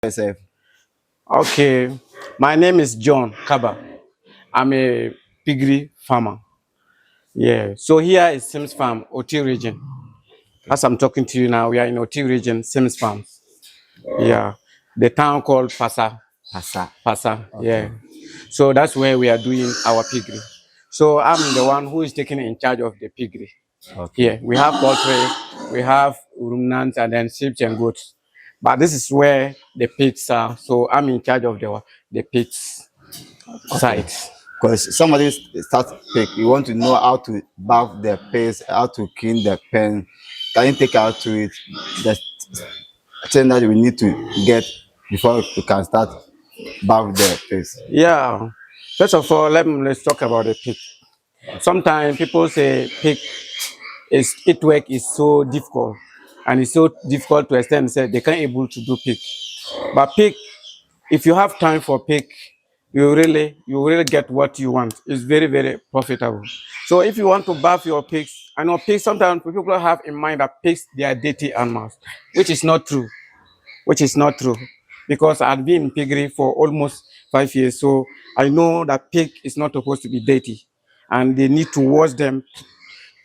Yourself. Okay, my name is John Kaba. I'm a piggery farmer. Yeah, so here is Sims Farm, Oti region. As I'm talking to you now, we are in Oti region, Sims Farm. Yeah, the town called Pasa. Pasa. Pasa, Okay. yeah. So that's where we are doing our piggery. So I'm the one who is taking in charge of the piggery. Okay. Here we have poultry, we have ruminants, and then sheep and goats. But this is where the pigs are. So I'm in charge of the pigs Okay. side. Because somebody start pig, you want to know how to bath the pigs, how to clean the pen. Can you take out to it the thing that we need to get before we can start bath the pigs? Yeah. First of all, let's talk about the pig. Sometimes people say pig is it work is so difficult, and it's so difficult to extend. Say they can't able to do pig, but pig, if you have time for pig, you really get what you want. It's very profitable. So if you want to bath your pigs, I know pigs sometimes people have in mind that pigs they are dirty animals, which is not true. Which is not true because I've been in piggery for almost 5 years. So I know that pig is not supposed to be dirty and they need to wash them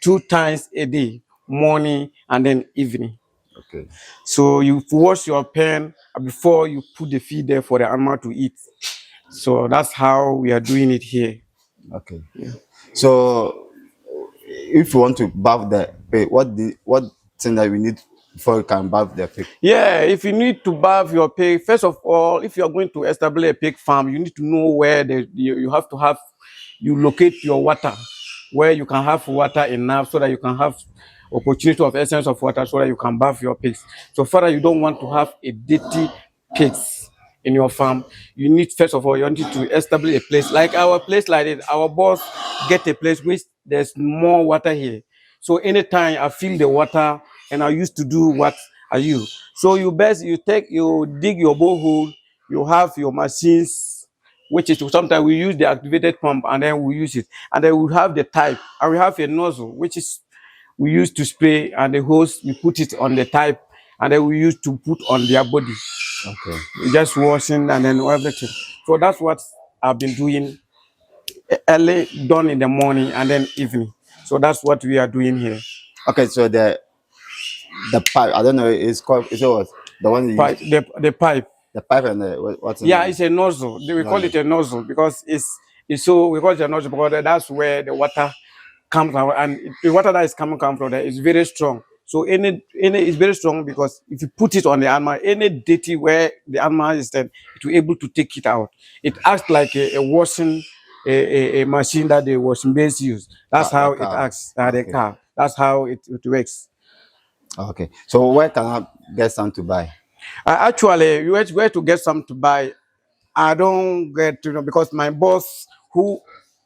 2 times a day, morning and then evening. Okay. So you wash your pen before you put the feed there for the animal to eat. So that's how we are doing it here. Okay. So if you want to bath the pig, what thing that we need before we can bath the pig? Yeah, if you need to bath your pig, first of all, if you are going to establish a pig farm, you need to know where you have to have, you locate your water, where you can have water enough so that you can have opportunity of essence of water so that you can bath your pigs. So far, you don't want to have a dirty pigs in your farm. You need, first of all, you need to establish a place like our place like this. Our boss get a place which there's more water here. So anytime I feel the water and I used to do what I use. So you dig your borehole, you have your machines, which is sometimes we use the activated pump and then we use it. And then we have the type and we have a nozzle, which is we use to spray and the hose, we put it on the type and then we use to put on their body. Okay. Just washing and then everything. So that's what I've been doing early, done in the morning and then evening. So that's what we are doing here. Okay. So the pipe, I don't know, it's called, it's what the one you use, Pipe, the pipe. the pipe and the what's the Yeah, name? it's a nozzle. We call Nozzle. it a nozzle because it's so we call it a nozzle because that's where the water comes out and the water that is coming from there is very strong. So any is very strong because if you put it on the animal, any dirty where the animal is, then it will able to take it out. It acts like a washing a machine that the washing base use. That's The how it car. acts. The Okay. car. That's how it works. Okay. So where can I get some to buy? Actually, you where to get some to buy. I don't get to know because my boss who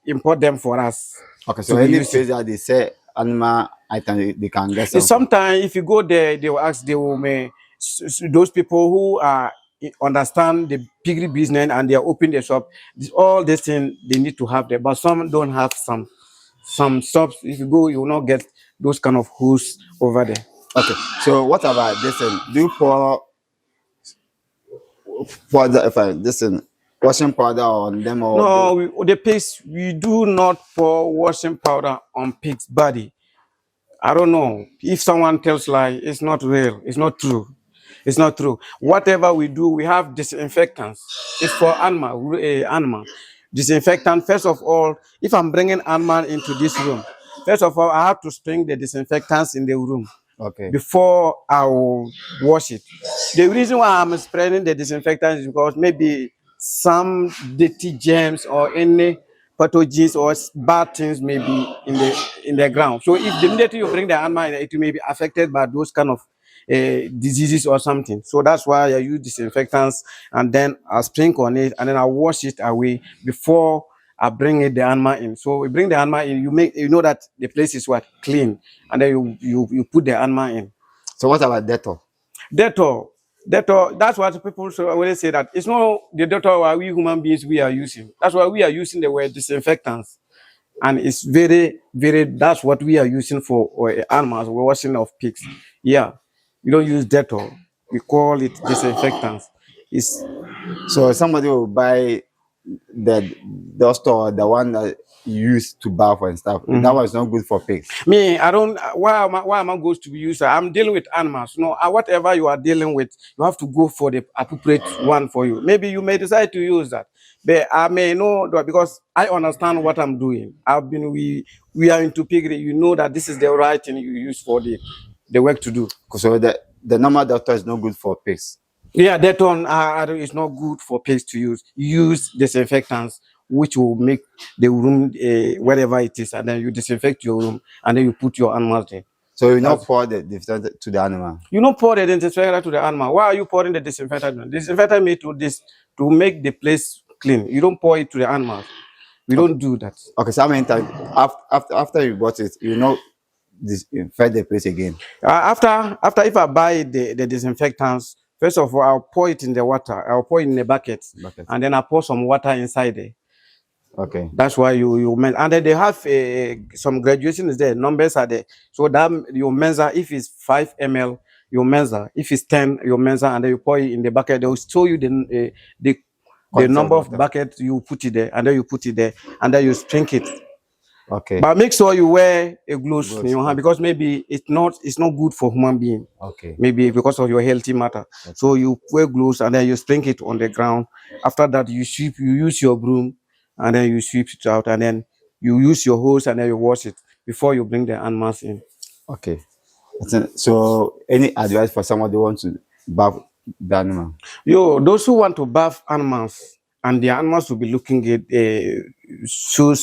import them for us. Okay. So So we any use it. place that they sell animal item, they can get some from. Sometimes if you go there, they will ask, those people who are understand the piggery business and they are open the shop. All these things they need to have there, but some don't have some shops. If you go, you will not get those kind of hoods over there. Okay. So what about this? Do you pour the if I listen washing powder on them or No, the pigs we do not pour washing powder on pig's body. I don't know if someone tells lie. It's not real. It's not true. It's not true. Whatever we do, we have disinfectants. It's for animal. Disinfectant. First of all, if I'm bringing animal into this room, first of all, I have to spring the disinfectants in the room okay. before I will wash it. The reason why I'm spreading the disinfectant is because maybe some dirty germs or any pathogens or bad things may be in the ground. So if the minute you bring the animal in, it may be affected by those kind of diseases or something. So that's why I use disinfectants and then I sprinkle on it and then I wash it away before I bring the animal in. So we bring the animal in, you know that the place is what clean, and then you put the animal in. So what about Dettol? Dettol, Dettol. That's what people always say that it's not the Dettol why we human beings we are using. That's why we are using the word disinfectants, and it's very. That's what we are using for animals. We're washing of pigs. Yeah, we don't use Dettol. We call it disinfectants. It's So somebody will buy the dust or the one that you use to bath and stuff. That one is not good for pigs. me. I don't. Why am I going to be used? I'm dealing with animals. No, whatever you are dealing with, you have to go for the appropriate one for you. Maybe you may decide to use that, but I may know that because I understand what I'm doing. We are into piggery. You know that this is the right thing you use for the work to do. So the normal doctor is not good for pigs. Yeah, that one is not good for pigs to use. Use disinfectants, which will make the room wherever it is, and then you disinfect your room, and then you put your animals there. So you not pour the disinfectant to the animal. You don't pour the disinfectant to the animal. Why are you pouring the disinfectant? Disinfectant made to make the place clean. You don't pour it to the animals. We don't do that. Okay, so how many times after you bought it, you know disinfect the place again? After if I buy the disinfectants, first of all, I'll pour it in the water. I'll pour it in the bucket. And then I pour some water inside there. Okay. That's why you and then they have some graduation is there. Numbers are there. So that you measure if it's 5 ml, you measure. If it's 10, you measure, and then you pour it in the bucket. They will show you the number of buckets you put it there, and then you put it there, and then you sprinkle it. Okay. But make sure you wear a gloves in your hand because maybe it's not good for human being. Okay. Maybe because of your healthy matter. Okay. So you wear gloves and then you sprinkle it on the ground. After that, you use your broom and then you sweep it out, and then you use your hose and then you wash it before you bring the animals in. Okay. So any advice for someone who wants to bath the animal? Those who want to bath animals and the animals will be looking at so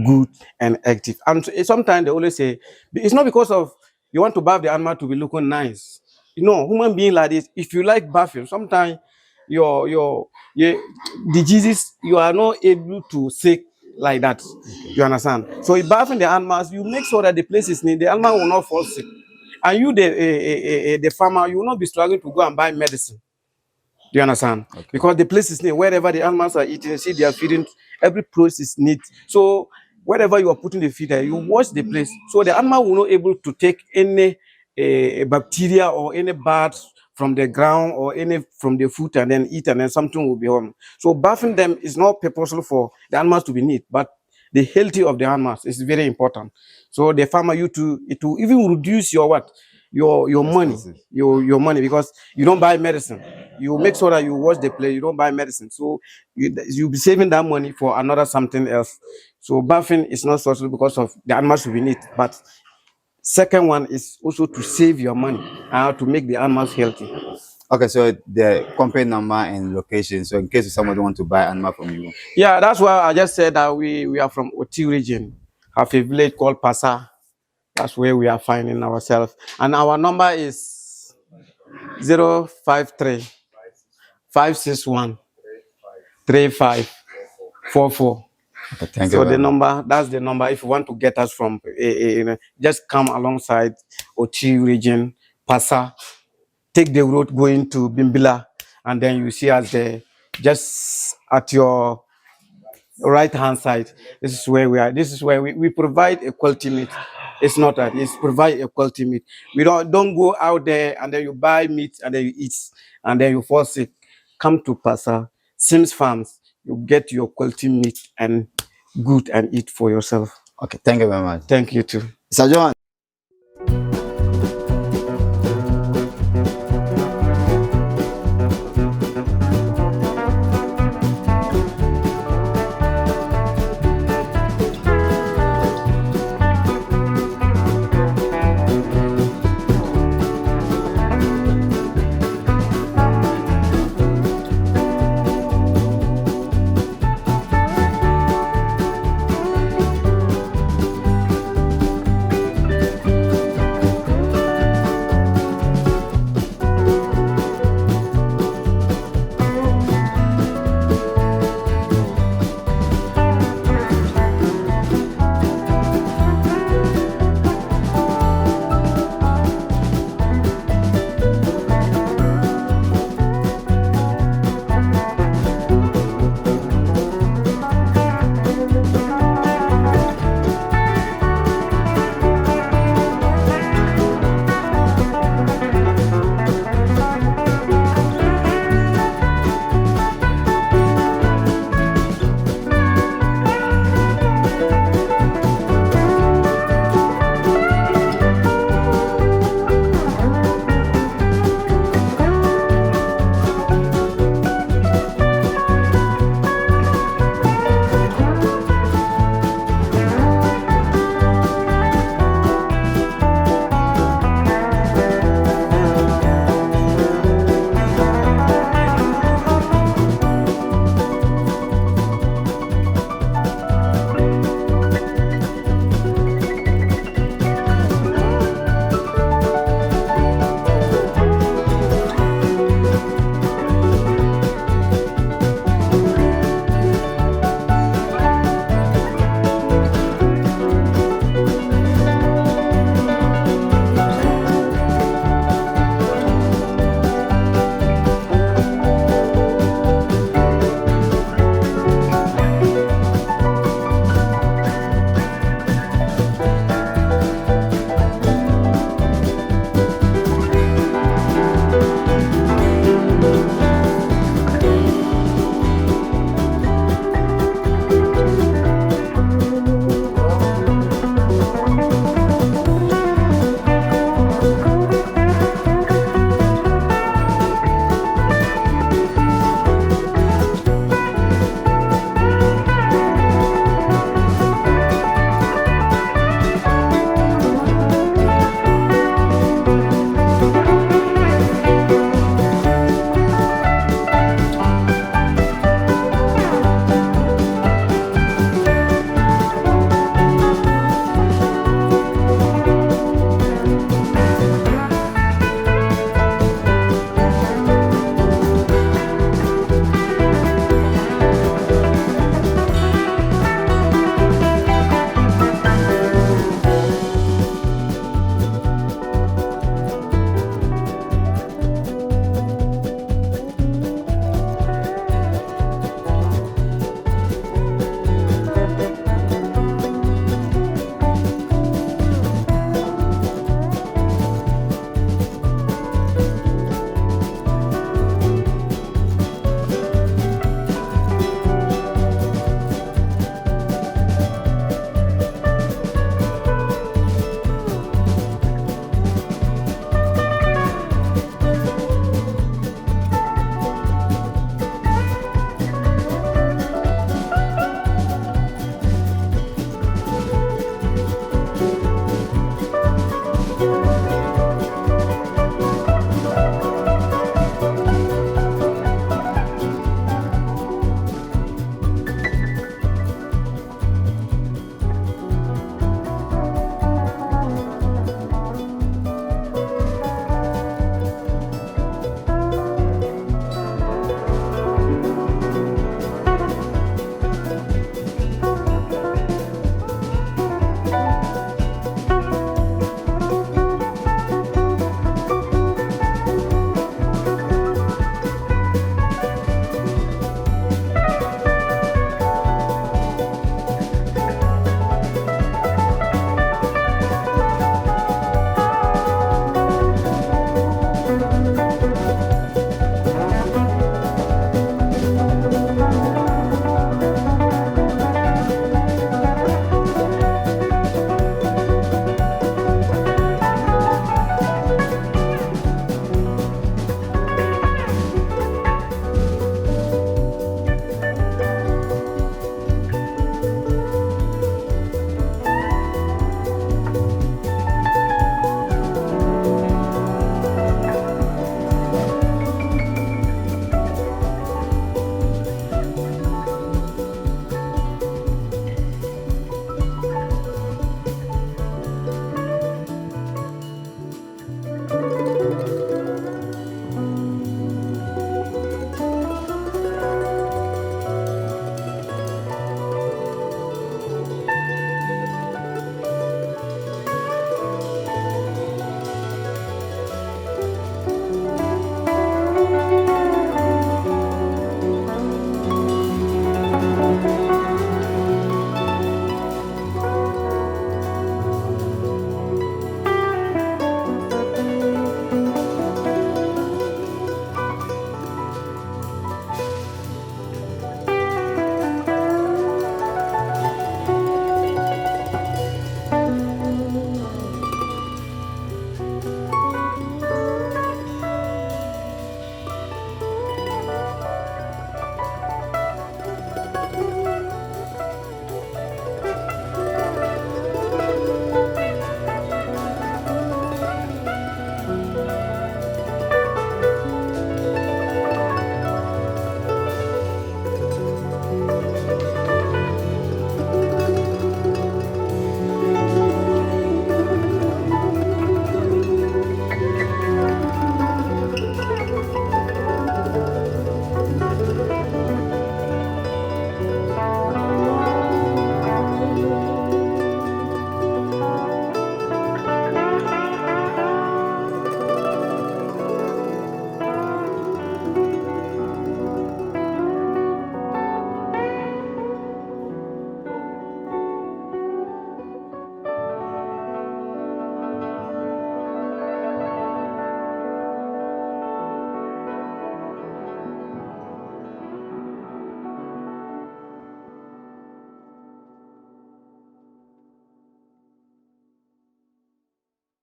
good and active. And sometimes they always say it's not because of you want to bath the animal to be looking nice. You know, human being like this, if you like bathing, sometimes your diseases you are not able to sick like that. You understand? So if bathing the animals, you make sure that the place is neat, the animal will not fall sick. And you, the farmer, you will not be struggling to go and buy medicine. Do you understand? Okay. Because the place is neat. Wherever the animals are eating, see they are feeding, every place is neat. So wherever you are putting the feeder, you wash the place. So the animal will not able to take any bacteria or any bad from the ground or any from the food and then eat, and then something will be on. So bathing them is not purposeful for the animals to be neat, but the healthy of the animals is very important. So the farmer, it will even reduce your what? Your money, your money, because you don't buy medicine. You make sure that you wash the place, you don't buy medicine. So you'll be saving that money for another something else. So bathing is not social because of the animals will be neat, but second one is also to save your money and to make the animals healthy. Okay, so the company number and location. So in case somebody want to buy animal from you. Yeah, that's why I just said that we are from Oti region, have a village called Pasa. That's where we are finding ourselves. And our number is 053 561 3544. Okay, thank so you. The number, that's the number. If you want to get us from, just come alongside Oti region, Pasa, take the road going to Bimbila, and then you see us there, just at your right hand side. This is where we are. This is where we provide a quality meat. It's not that, it's provide a quality meat. We don't go out there and then you buy meat and then you eat and then you fall sick. Come to Pasa, Sims Farms, you get your quality meat and good and eat for yourself. Okay, thank you very much. Thank you too. Sir John.